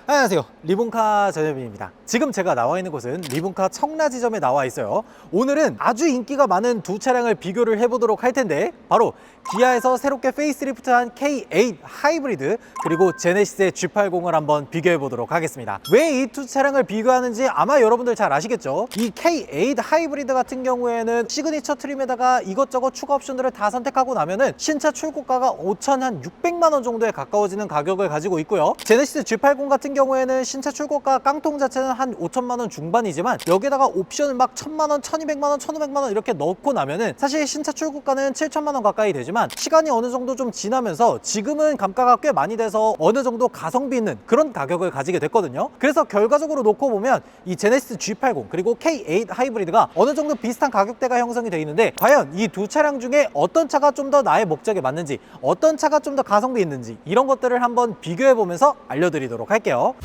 안녕하세요, 리본카 전현빈입니다. 지금 제가 나와 있는 곳은 리본카 청라지점에 나와 있어요. 오늘은 아주 인기가 많은 두 차량을 비교를 해보도록 할 텐데, 바로 기아에서 새롭게 페이스리프트한 K8 하이브리드, 그리고 제네시스의 G80을 한번 비교해 보도록 하겠습니다. 왜 이 두 차량을 비교하는지 아마 여러분들 잘 아시겠죠? 이 K8 하이브리드 같은 경우에는 시그니처 트림에다가 이것저것 추가 옵션들을 다 선택하고 나면은 신차 출고가가 5,600만 원 정도에 가까워지는 가격을 가지고 있고요. 제네시스 G80 같은 경우에는 신차 출고가 깡통 자체는 한 5천만 원 중반이지만 여기다가 옵션을 막 1,000만 원, 1,200만 원, 1,500만 원 이렇게 넣고 나면은 사실 신차 출고가는 7천만 원 가까이 되지만 시간이 어느 정도 좀 지나면서 지금은 감가가 꽤 많이 돼서 어느 정도 가성비 있는 그런 가격을 가지게 됐거든요. 그래서 결과적으로 놓고 보면 이 제네시스 G80 그리고 K8 하이브리드가 어느 정도 비슷한 가격대가 형성이 되어 있는데, 과연 이 두 차량 중에 어떤 차가 좀 더 나의 목적에 맞는지, 어떤 차가 좀 더 가성비 있는지, 이런 것들을 한번 비교해 보면서 알려드리도록 할게요.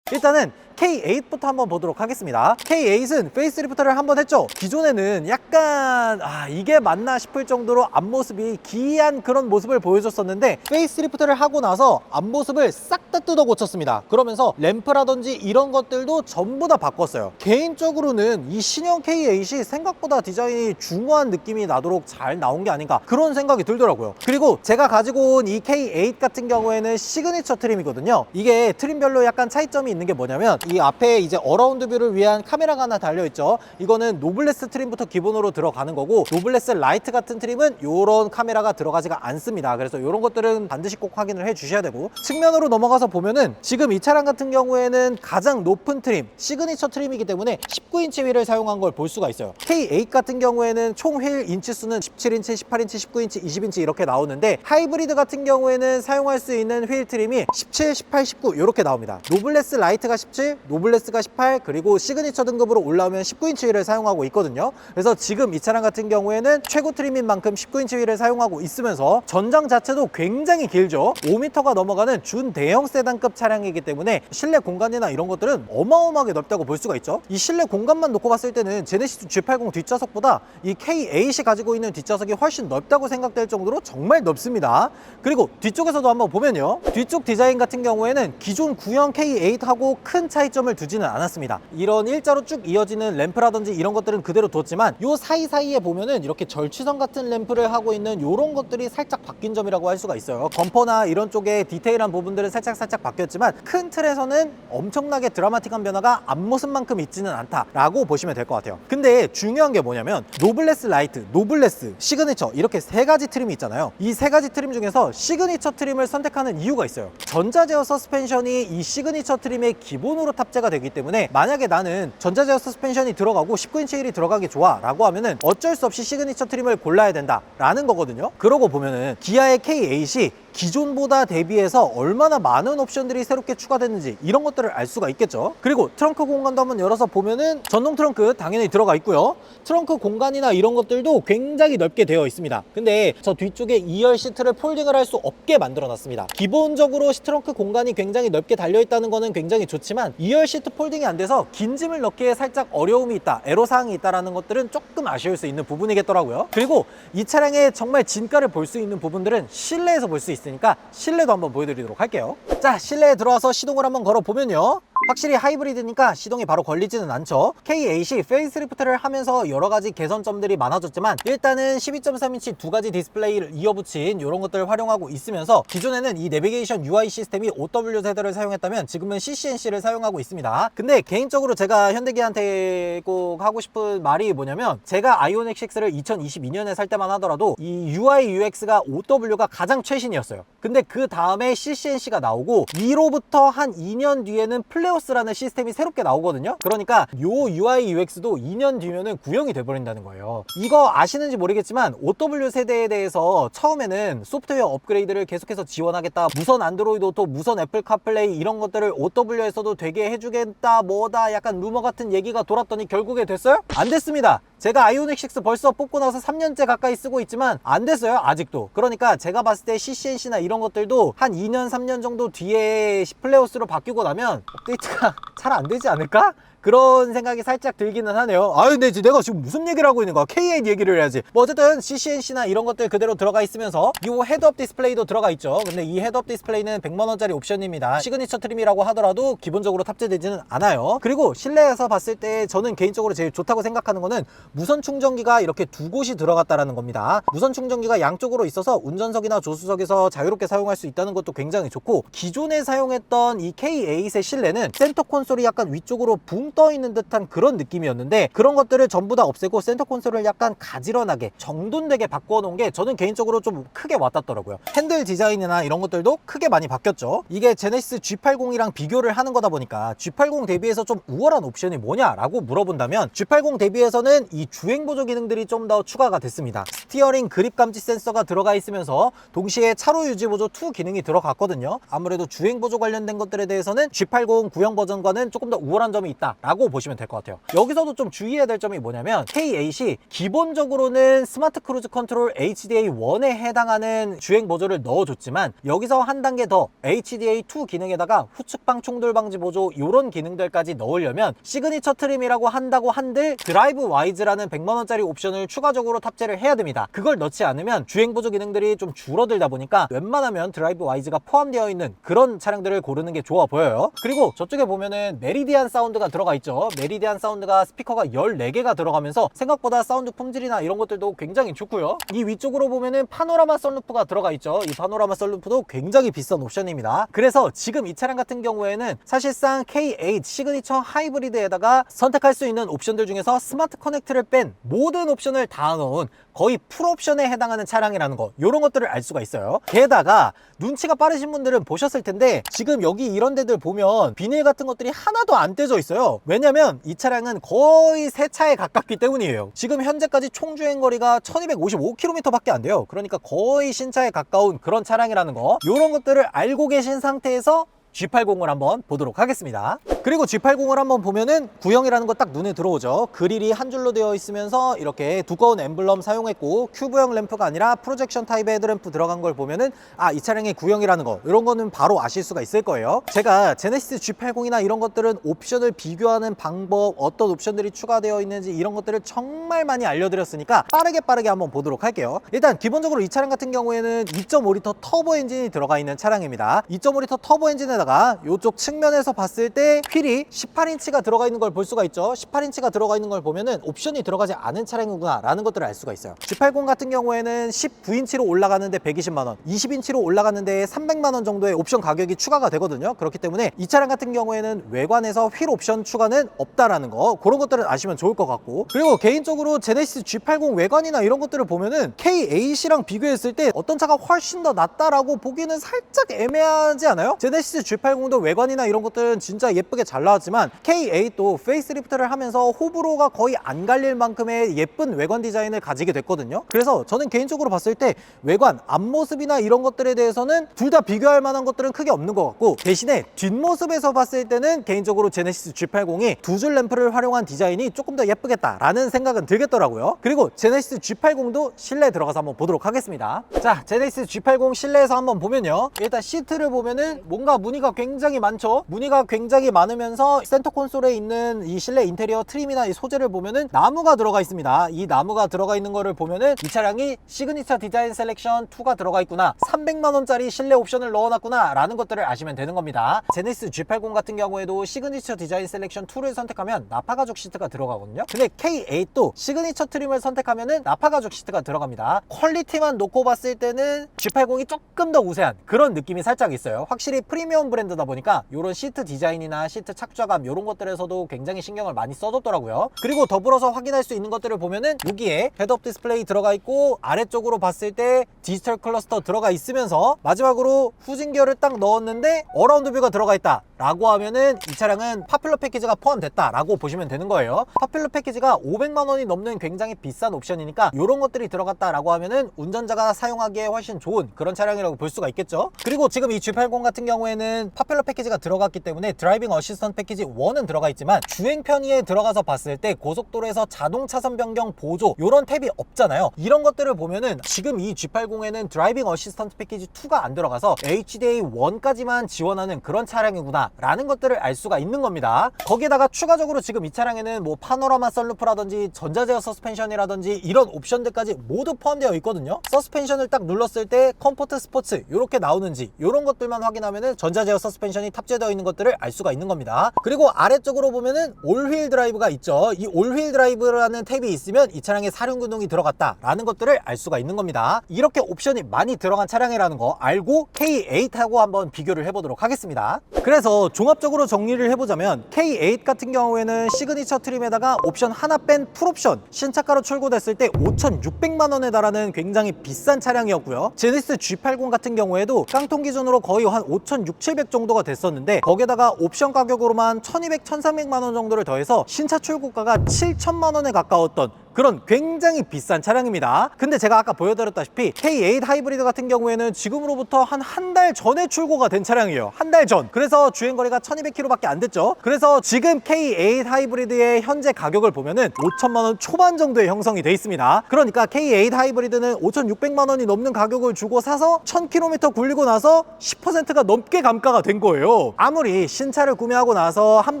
일단은 K8부터 한번 보도록 하겠습니다. K8은 페이스리프트를 한번 했죠. 기존에는 약간 이게 맞나 싶을 정도로 앞모습이 기이한 그런 모습을 보여줬었는데, 페이스리프트를 하고 나서 앞모습을 싹 다 뜯어 고쳤습니다. 그러면서 램프라든지 이런 것들도 전부 다 바꿨어요. 개인적으로는 이 신형 K8이 생각보다 디자인이 중후한 느낌이 나도록 잘 나온 게 아닌가, 그런 생각이 들더라고요. 그리고 제가 가지고 온 이 K8 같은 경우에는 시그니처 트림이거든요. 이게 트림별로 약간 차이점이 있는 게 뭐냐면, 이 앞에 이제 어라운드 뷰를 위한 카메라가 하나 달려있죠. 이거는 노블레스 트림부터 기본으로 들어가는 거고, 노블레스 라이트 같은 트림은 이런 카메라가 들어가지가 않습니다. 그래서 이런 것들은 반드시 꼭 확인을 해 주셔야 되고, 측면으로 넘어가서 보면은 지금 이 차량 같은 경우에는 가장 높은 트림, 시그니처 트림이기 때문에 19인치 휠을 사용한 걸 볼 수가 있어요. K8 같은 경우에는 총 휠 인치 수는 17인치, 18인치, 19인치, 20인치 이렇게 나오는데, 하이브리드 같은 경우에는 사용할 수 있는 휠 트림이 17, 18, 19 이렇게 나옵니다. 노블레스 라이트가 17, 노블레스가 18, 그리고 시그니처 등급으로 올라오면 19인치 휠을 사용하고 있거든요. 그래서 지금 이 차량 같은 경우에는 최고 트림인 만큼 19인치 휠을 사용하고 있으면서 전장 자체도 굉장히 길죠. 5m가 넘어가는 준대형 세단급 차량이기 때문에 실내 공간이나 이런 것들은 어마어마하게 넓다고 볼 수가 있죠. 이 실내 공간만 놓고 봤을 때는 제네시스 G80 뒷좌석보다 이 K8이 가지고 있는 뒷좌석이 훨씬 넓다고 생각될 정도로 정말 넓습니다. 그리고 뒤쪽에서도 한번 보면요, 뒤쪽 디자인 같은 경우에는 기존 구형 K8하고 큰 차이점을 두지는 않았습니다. 이런 일자로 쭉 이어지는 램프라든지 이런 것들은 그대로 뒀지만, 요 사이사이에 보면은 이렇게 절취선 같은 램프를 하고 있는 요런 것들이 살짝 바뀐 점이라고 할 수가 있어요. 범퍼나 이런 쪽에 디테일한 부분들은 살짝 바뀌었지만 큰 틀에서는 엄청나게 드라마틱한 변화가 앞모습만큼 있지는 않다라고 보시면 될 것 같아요. 근데 중요한 게 뭐냐면, 노블레스 라이트, 노블레스, 시그니처 이렇게 세 가지 트림이 있잖아요. 이 세 가지 트림 중에서 시그니처 트림을 선택하는 이유가 있어요. 전자제어 서스펜션이 이 시그니처 트림의 기본으로 탑재가 되기 때문에, 만약에 나는 전자제어 서스펜션이 들어가고 19인치 휠이 들어가기 좋아 라고 하면은 어쩔 수 없이 시그니처 트림을 골라야 된다 라는 거거든요. 그러고 보면은 기아의 K8이 기존보다 대비해서 얼마나 많은 옵션들이 새롭게 추가됐는지 이런 것들을 알 수가 있겠죠. 그리고 트렁크 공간도 한번 열어서 보면은 전동 트렁크 당연히 들어가 있고요. 트렁크 공간이나 이런 것들도 굉장히 넓게 되어 있습니다. 근데 저 뒤쪽에 2열 시트를 폴딩을 할 수 없게 만들어 놨습니다. 기본적으로 트렁크 공간이 굉장히 넓게 달려 있다는 거는 굉장히 좋지만, 2열 시트 폴딩이 안 돼서 긴 짐을 넣기에 살짝 어려움이 있다, 애로사항이 있다라는 것들은 조금 아쉬울 수 있는 부분이겠더라고요. 그리고 이 차량의 정말 진가를 볼 수 있는 부분들은 실내에서 볼 수 있으니까 실내도 한번 보여드리도록 할게요. 자, 실내에 들어와서 시동을 한번 걸어 보면요, 확실히 하이브리드니까 시동이 바로 걸리지는 않죠. K8이 페이스리프트를 하면서 여러가지 개선점들이 많아졌지만, 일단은 12.3인치 두 가지 디스플레이를 이어붙인 이런 것들을 활용하고 있으면서, 기존에는 이 내비게이션 UI 시스템이 OW 세대를 사용했다면 지금은 CCNC를 사용하고 있습니다. 근데 개인적으로 제가 현대기아한테 꼭 하고 싶은 말이 뭐냐면, 제가 아이오닉 6를 2022년에 살 때만 하더라도 이 UI UX가 OW가 가장 최신이었어요. 근데 그 다음에 CCNC가 나오고, 이로부터 한 2년 뒤에는 플레오스라는 시스템이 새롭게 나오거든요. 그러니까 요 UI UX도 2년 뒤면은 구형이 돼버린다는 거예요. 이거 아시는지 모르겠지만 OW 세대에 대해서 처음에는 소프트웨어 업그레이드를 계속해서 지원하겠다, 무선 안드로이드 오토, 무선 애플 카플레이 이런 것들을 OW에서도 되게 해주겠다 뭐다 약간 루머 같은 얘기가 돌았더니 결국에 됐어요? 안 됐습니다. 제가 아이오닉 6 벌써 뽑고 나서 3년째 가까이 쓰고 있지만 안 됐어요, 아직도. 그러니까 제가 봤을 때 CCNC나 이런 것들도 한 2년 3년 정도 뒤에 플레오스로 바뀌고 나면 업데이트가 잘 안 되지 않을까? 그런 생각이 살짝 들기는 하네요. 아 근데 내가 지금 무슨 얘기를 하고 있는 거야? K8 얘기를 해야지. 뭐 어쨌든 CCNC나 이런 것들 그대로 들어가 있으면서 이 헤드업 디스플레이도 들어가 있죠. 근데 이 헤드업 디스플레이는 100만원짜리 옵션입니다. 시그니처 트림이라고 하더라도 기본적으로 탑재되지는 않아요. 그리고 실내에서 봤을 때 저는 개인적으로 제일 좋다고 생각하는 거는 무선 충전기가 이렇게 두 곳이 들어갔다라는 겁니다. 무선 충전기가 양쪽으로 있어서 운전석이나 조수석에서 자유롭게 사용할 수 있다는 것도 굉장히 좋고, 기존에 사용했던 이 K8의 실내는 센터 콘솔이 약간 위쪽으로 붕 떠 있는 듯한 그런 느낌이었는데, 그런 것들을 전부 다 없애고 센터 콘솔을 약간 가지런하게 정돈되게 바꿔 놓은 게 저는 개인적으로 좀 크게 와닿더라고요. 핸들 디자인이나 이런 것들도 크게 많이 바뀌었죠. 이게 제네시스 G80이랑 비교를 하는 거다 보니까 G80 대비해서 좀 우월한 옵션이 뭐냐라고 물어본다면, G80 대비해서는 이 주행 보조 기능들이 좀 더 추가가 됐습니다. 스티어링 그립 감지 센서가 들어가 있으면서 동시에 차로 유지 보조 2 기능이 들어갔거든요. 아무래도 주행 보조 관련된 것들에 대해서는 G80 구형 버전과는 조금 더 우월한 점이 있다라고 보시면 될 것 같아요. 여기서도 좀 주의해야 될 점이 뭐냐면, K8이 기본적으로는 스마트 크루즈 컨트롤 HDA1에 해당하는 주행 보조를 넣어줬지만, 여기서 한 단계 더 HDA2 기능에다가 후측방 충돌 방지 보조 이런 기능들까지 넣으려면 시그니처 트림이라고 한다고 한들 드라이브 와이즈라는 100만원짜리 옵션을 추가적으로 탑재를 해야 됩니다. 그걸 넣지 않으면 주행 보조 기능들이 좀 줄어들다 보니까 웬만하면 드라이브 와이즈가 포함되어 있는 그런 차량들을 고르는 게 좋아 보여요. 그리고 저쪽에 보면은 메리디안 사운드가 들어가 있죠. 메리디안 사운드가 스피커가 14개가 들어가면서 생각보다 사운드 품질이나 이런 것들도 굉장히 좋고요. 이 위쪽으로 보면은 파노라마 썬루프가 들어가 있죠. 이 파노라마 썬루프도 굉장히 비싼 옵션입니다. 그래서 지금 이 차량 같은 경우에는 사실상 K8 시그니처 하이브리드에다가 선택할 수 있는 옵션들 중에서 스마트 커넥트를 뺀 모든 옵션을 다 넣은 거의 풀옵션에 해당하는 차량이라는 거, 이런 것들을 알 수가 있어요. 게다가 눈치가 빠르신 분들은 보셨을 텐데, 지금 여기 이런 데들 보면 비닐 같은 것들이 하나도 안 떼져 있어요. 왜냐면 이 차량은 거의 새 차에 가깝기 때문이에요. 지금 현재까지 총 주행거리가 1255km 밖에 안 돼요. 그러니까 거의 신차에 가까운 그런 차량이라는 거, 이런 것들을 알고 계신 상태에서 G80을 한번 보도록 하겠습니다. 그리고 G80을 한번 보면은 구형이라는 거 딱 눈에 들어오죠. 그릴이 한 줄로 되어 있으면서 이렇게 두꺼운 엠블럼 사용했고, 큐브형 램프가 아니라 프로젝션 타입의 헤드램프 들어간 걸 보면은 이 차량의 구형이라는 거, 이런 거는 바로 아실 수가 있을 거예요. 제가 제네시스 G80이나 이런 것들은 옵션을 비교하는 방법, 어떤 옵션들이 추가되어 있는지 이런 것들을 정말 많이 알려드렸으니까 빠르게 한번 보도록 할게요. 일단 기본적으로 이 차량 같은 경우에는 2.5L 터보 엔진이 들어가 있는 차량입니다. 2.5L 터보 엔진에 이쪽 측면에서 봤을 때 휠이 18인치가 들어가 있는 걸 볼 수가 있죠. 18인치가 들어가 있는 걸 보면은 옵션이 들어가지 않은 차량이구나 라는 것들을 알 수가 있어요. G80 같은 경우에는 19인치로 올라가는데 120만원, 20인치로 올라가는데 300만원 정도의 옵션 가격이 추가가 되거든요. 그렇기 때문에 이 차량 같은 경우에는 외관에서 휠 옵션 추가는 없다라는 거, 그런 것들은 아시면 좋을 것 같고, 그리고 개인적으로 제네시스 G80 외관이나 이런 것들을 보면은 K8이랑 비교했을 때 어떤 차가 훨씬 더 낫다라고 보기는 살짝 애매하지 않아요? 제네시스 G80도 외관이나 이런 것들은 진짜 예쁘게 잘 나왔지만 K8도 페이스리프트를 하면서 호불호가 거의 안 갈릴 만큼의 예쁜 외관 디자인을 가지게 됐거든요. 그래서 저는 개인적으로 봤을 때 외관, 앞모습이나 이런 것들에 대해서는 둘 다 비교할 만한 것들은 크게 없는 것 같고, 대신에 뒷모습에서 봤을 때는 개인적으로 제네시스 G80이 두 줄 램프를 활용한 디자인이 조금 더 예쁘겠다라는 생각은 들겠더라고요. 그리고 제네시스 G80도 실내에 들어가서 한번 보도록 하겠습니다. 자, 제네시스 G80 실내에서 한번 보면요, 일단 시트를 보면은 뭔가 무늬가 굉장히 많죠. 무늬가 굉장히 많으면서 센터 콘솔에 있는 이 실내 인테리어 트림이나 이 소재를 보면은 나무가 들어가 있습니다. 이 나무가 들어가 있는 거를 보면은 이 차량이 시그니처 디자인 셀렉션 2가 들어가 있구나, 300만원짜리 실내 옵션을 넣어놨구나 라는 것들을 아시면 되는 겁니다. 제네시스 G80 같은 경우에도 시그니처 디자인 셀렉션 2를 선택하면 나파 가죽 시트가 들어가거든요. 근데 K8도 시그니처 트림을 선택하면은 나파 가죽 시트가 들어갑니다. 퀄리티만 놓고 봤을 때는 G80이 조금 더 우세한 그런 느낌이 살짝 있어요. 확실히 프리미엄 브랜드다 보니까 이런 시트 디자인이나 시트 착좌감 이런 것들에서도 굉장히 신경을 많이 써줬더라고요. 그리고 더불어서 확인할 수 있는 것들을 보면은 여기에 헤드업 디스플레이 들어가 있고, 아래쪽으로 봤을 때 디지털 클러스터 들어가 있으면서 마지막으로 후진기어를 딱 넣었는데 어라운드 뷰가 들어가 있다 라고 하면은 이 차량은 파퓰러 패키지가 포함됐다 라고 보시면 되는 거예요. 파퓰러 패키지가 500만원이 넘는 굉장히 비싼 옵션이니까 이런 것들이 들어갔다 라고 하면은 운전자가 사용하기에 훨씬 좋은 그런 차량이라고 볼 수가 있겠죠. 그리고 지금 이 G80 같은 경우에는 파퓰러 패키지가 들어갔기 때문에 드라이빙 어시스턴트 패키지 1은 들어가 있지만 주행 편의에 들어가서 봤을 때 고속도로에서 자동 차선 변경 보조 이런 탭이 없잖아요. 이런 것들을 보면은 지금 이 G80에는 드라이빙 어시스턴트 패키지 2가 안 들어가서 HDA1까지만 지원하는 그런 차량이구나 라는 것들을 알 수가 있는 겁니다. 거기에다가 추가적으로 지금 이 차량에는 뭐 파노라마 썬루프라든지 전자제어 서스펜션이라든지 이런 옵션들까지 모두 포함되어 있거든요. 서스펜션을 딱 눌렀을 때 컴포트 스포츠 이렇게 나오는지 이런 것들만 확인하면은 전자제어 서스펜션이 탑재되어 있는 것들을 알 수가 있는 겁니다. 그리고 아래쪽으로 보면은 올휠 드라이브가 있죠. 이 올휠 드라이브라는 탭이 있으면 이 차량에 사륜구동이 들어갔다 라는 것들을 알 수가 있는 겁니다. 이렇게 옵션이 많이 들어간 차량이라는 거 알고 K8하고 한번 비교를 해보도록 하겠습니다. 그래서 종합적으로 정리를 해보자면 K8 같은 경우에는 시그니처 트림에다가 옵션 하나 뺀 풀옵션 신차가로 출고됐을 때 5,600만 원에 달하는 굉장히 비싼 차량이었고요. 제네시스 G80 같은 경우에도 깡통 기준으로 거의 한 5,600, 700 정도가 됐었는데 거기에다가 옵션 가격으로만 1,200, 1,300만 원 정도를 더해서 신차 출고가가 7천만 원에 가까웠던 그런 굉장히 비싼 차량입니다. 근데 제가 아까 보여드렸다시피 K8 하이브리드 같은 경우에는 지금으로부터 한 달 전에 출고가 된 차량이에요. 한 달 전. 그래서 주행거리가 1200km밖에 안 됐죠. 그래서 지금 K8 하이브리드의 현재 가격을 보면은 5천만 원 초반 정도에 형성이 돼 있습니다. 그러니까 K8 하이브리드는 5,600만 원이 넘는 가격을 주고 사서 1000km 굴리고 나서 10%가 넘게 감가가 된 거예요. 아무리 신차를 구매하고 나서 한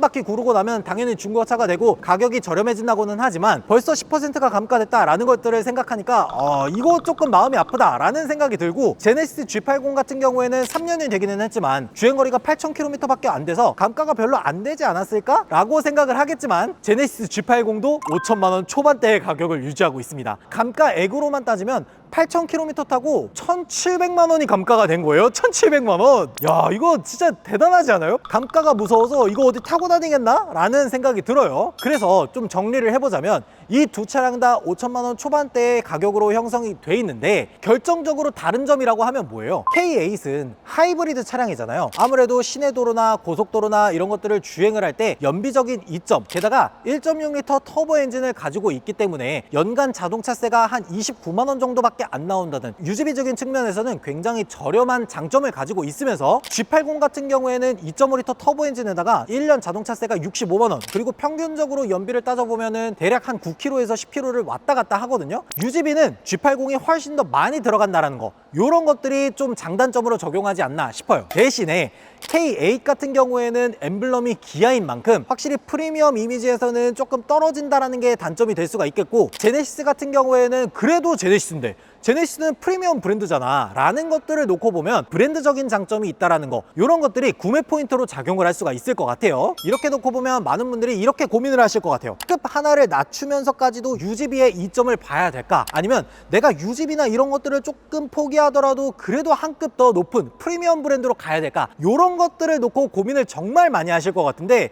바퀴 구르고 나면 당연히 중고차가 되고 가격이 저렴해진다고는 하지만 벌써 10%가 감가됐다라는 것들을 생각하니까 이거 조금 마음이 아프다라는 생각이 들고 제네시스 G80 같은 경우에는 3년이 되기는 했지만 주행거리가 8,000km밖에 안 돼서 감가가 별로 안 되지 않았을까? 라고 생각을 하겠지만 제네시스 G80도 5천만 원 초반대의 가격을 유지하고 있습니다. 감가액으로만 따지면 8,000km 타고 1,700만 원이 감가가 된 거예요. 1,700만 원. 야, 이거 진짜 대단하지 않아요? 감가가 무서워서 이거 어디 타고 다니겠나? 라는 생각이 들어요. 그래서 좀 정리를 해보자면 이 두 차량 다 5천만 원 초반대의 가격으로 형성이 돼 있는데 결정적으로 다른 점이라고 하면 뭐예요? K8은 하이브리드 차량이잖아요. 아무래도 시내도로나 고속도로나 이런 것들을 주행을 할 때 연비적인 이점, 게다가 1.6L 터보 엔진을 가지고 있기 때문에 연간 자동차세가 한 29만 원 정도밖에 안 나온다는 유지비적인 측면에서는 굉장히 저렴한 장점을 가지고 있으면서 G80 같은 경우에는 2.5L 터보 엔진에다가 1년 자동차세가 65만 원, 그리고 평균적으로 연비를 따져보면은 대략 한 9km에서 10km를 왔다 갔다 하거든요. 유지비는 G80이 훨씬 더 많이 들어간다는 거, 이런 것들이 좀 장단점으로 적용하지 않나 싶어요. 대신에 K8 같은 경우에는 엠블럼이 기아인 만큼 확실히 프리미엄 이미지에서는 조금 떨어진다는 게 단점이 될 수가 있겠고, 제네시스 같은 경우에는 그래도 제네시스인데 제네시스는 프리미엄 브랜드잖아 라는 것들을 놓고 보면 브랜드적인 장점이 있다라는 거, 이런 것들이 구매 포인트로 작용을 할 수가 있을 것 같아요. 이렇게 놓고 보면 많은 분들이 이렇게 고민을 하실 것 같아요. 급 하나를 낮추면서까지도 유지비의 이점을 봐야 될까? 아니면 내가 유지비나 이런 것들을 조금 포기하더라도 그래도 한 급 더 높은 프리미엄 브랜드로 가야 될까? 이런 것들을 놓고 고민을 정말 많이 하실 것 같은데,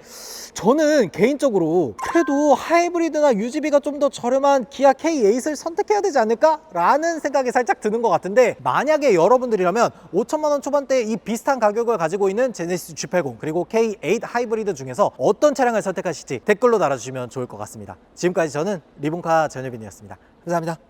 저는 개인적으로 그래도 하이브리드나 유지비가 좀 더 저렴한 기아 K8을 선택해야 되지 않을까? 라는 생각이 살짝 드는 것 같은데, 만약에 여러분들이라면 5천만 원 초반대에 이 비슷한 가격을 가지고 있는 제네시스 G80 그리고 K8 하이브리드 중에서 어떤 차량을 선택하실지 댓글로 달아주시면 좋을 것 같습니다. 지금까지 저는 리본카 전효빈이었습니다. 감사합니다.